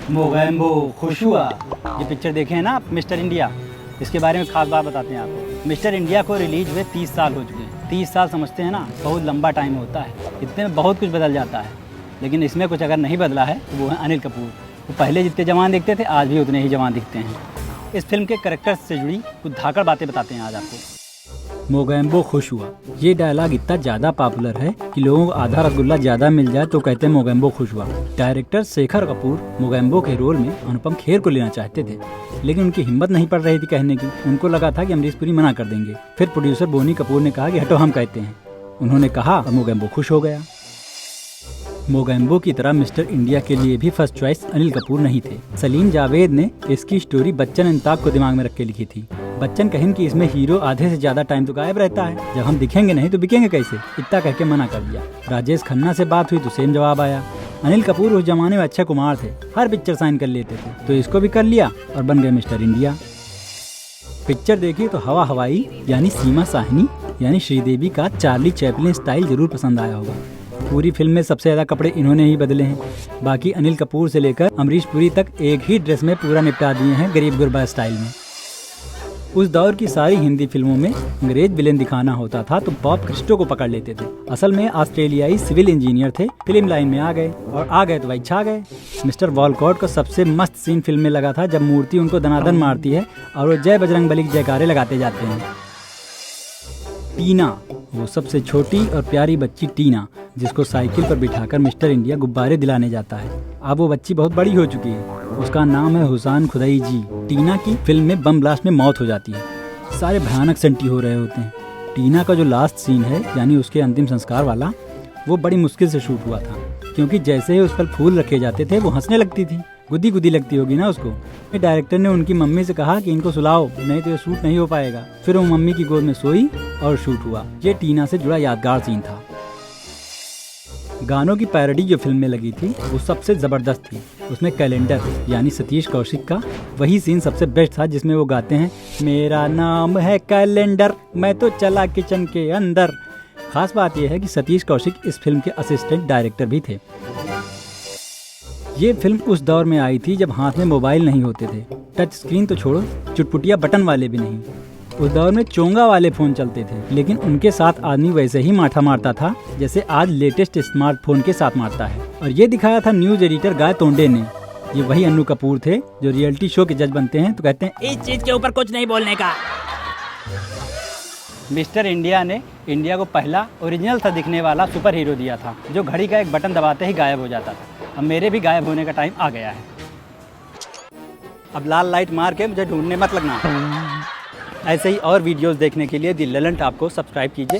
मोगैम्बो खुश हुआ। ये पिक्चर देखे हैं ना आप, मिस्टर इंडिया। इसके बारे में खास बात बताते हैं आपको। मिस्टर इंडिया को रिलीज हुए 30 साल हो चुके हैं। 30 साल समझते हैं ना, बहुत लंबा टाइम होता है। इतने में बहुत कुछ बदल जाता है, लेकिन इसमें कुछ अगर नहीं बदला है तो वो है अनिल कपूर। वो पहले जितने जवान दिखते थे आज भी उतने ही जवान दिखते हैं। इस फिल्म के कैरेक्टर्स से जुड़ी कुछ धाकड़ बातें बताते हैं आज आपको। मोगैम्बो खुश हुआ, ये डायलॉग इतना ज़्यादा पॉपुलर है कि लोगों को आधा रसगुल्ला ज़्यादा मिल जाए तो कहते हैं मोगैम्बो खुश हुआ। डायरेक्टर शेखर कपूर मोगैम्बो के रोल में अनुपम खेर को लेना चाहते थे, लेकिन उनकी हिम्मत नहीं पड़ रही थी कहने की। उनको लगा था कि अमरीश पुरी मना कर देंगे। फिर प्रोड्यूसर बोनी कपूर ने कहा कि हटो, हम कहते हैं। उन्होंने कहा और मोगैम्बो खुश हो गया। मोगैम्बो की तरह मिस्टर इंडिया के लिए भी फर्स्ट चॉइस अनिल कपूर नहीं थे। सलीम जावेद ने इसकी स्टोरी बच्चन इंताक को दिमाग में रख के लिखी थी। बच्चन कहें कि इसमें हीरो आधे से ज्यादा टाइम तो गायब रहता है, जब हम दिखेंगे नहीं तो बिकेंगे कैसे, इतना कह के मना कर दिया। राजेश खन्ना से बात हुई तो सेम जवाब आया। अनिल कपूर उस जमाने में अक्षय कुमार थे, हर पिक्चर साइन कर लेते थे, तो इसको भी कर लिया और बन गए मिस्टर इंडिया। पिक्चर देखिए तो हवा हवाई यानी सीमा साहनी यानी श्रीदेवी का चार्ली चैपलिन स्टाइल जरूर पसंद आया होगा। पूरी फिल्म में सबसे ज्यादा कपड़े इन्होंने ही बदले हैं। बाकी अनिल कपूर से लेकर अमरीश पुरी तक एक ही ड्रेस में पूरा निपटा दिए हैं गरीब गुरबा स्टाइल में। उस दौर की सारी हिंदी फिल्मों में अंग्रेज विलेन दिखाना होता था तो बॉब क्रिस्टो को पकड़ लेते थे। असल में ऑस्ट्रेलियाई सिविल इंजीनियर थे, फिल्म लाइन में आ गए और आ गए तो भाई छा गए। मिस्टर वॉलकॉट को सबसे मस्त सीन फिल्म में लगा था जब मूर्ति उनको दनादन मारती है और वो जय बजरंग बली के जयकारे लगाते जाते हैं। टीना, वो सबसे छोटी और प्यारी बच्ची टीना, जिसको साइकिल पर बिठाकर मिस्टर इंडिया गुब्बारे दिलाने जाता है। अब वो बच्ची बहुत बड़ी हो चुकी है। उसका नाम है हुसैन खुदाई जी। टीना की फिल्म में बम ब्लास्ट में मौत हो जाती है। सारे भयानक सेंटी हो रहे होते हैं। टीना का जो लास्ट सीन है यानी उसके अंतिम संस्कार वाला, वो बड़ी मुश्किल से शूट हुआ था, क्योंकि जैसे ही उस पर फूल रखे जाते थे वो हंसने लगती थी। गुद्दी गुद्दी लगती होगी ना उसको। फिर डायरेक्टर ने उनकी मम्मी से कहा कि इनको सुलाओ, नहीं तो ये शूट नहीं हो पाएगा। फिर वो मम्मी की गोद में सोई और शूट हुआ। ये टीना से जुड़ा यादगार सीन था। गानों की पैरोडी जो फिल्म में लगी थी वो सबसे जबरदस्त थी। उसमें कैलेंडर यानी सतीश कौशिक का वही सीन सबसे बेस्ट था, जिसमें वो गाते हैं मेरा नाम है कैलेंडर, मैं तो चला किचन के अंदर। खास बात यह है कि सतीश कौशिक इस फिल्म के असिस्टेंट डायरेक्टर भी थे। ये फिल्म उस दौर में आई थी जब हाथ में मोबाइल नहीं होते थे। टच स्क्रीन तो छोड़ो, चुटपुटिया बटन वाले भी नहीं। उस दौर में चोंगा वाले फोन चलते थे, लेकिन उनके साथ आदमी वैसे ही माठा मारता था जैसे आज लेटेस्ट स्मार्टफोन के साथ मारता है। और ये दिखाया था न्यूज एडिटर गाय तोंडे ने। ये वही अन्नू कपूर थे जो रियलिटी शो के जज बनते हैं तो कहते हैं इस चीज के ऊपर कुछ नहीं बोलने का। मिस्टर इंडिया ने इंडिया को पहला ओरिजिनल सा दिखने वाला सुपर हीरो दिया था, जो घड़ी का एक बटन दबाते ही गायब हो जाता था। अब मेरे भी गायब होने का टाइम आ गया है। अब लाल लाइट मार के मुझे ढूंढने मत लगना। ऐसे ही और वीडियोस देखने के लिए दी ललन टॉप को सब्सक्राइब कीजिए।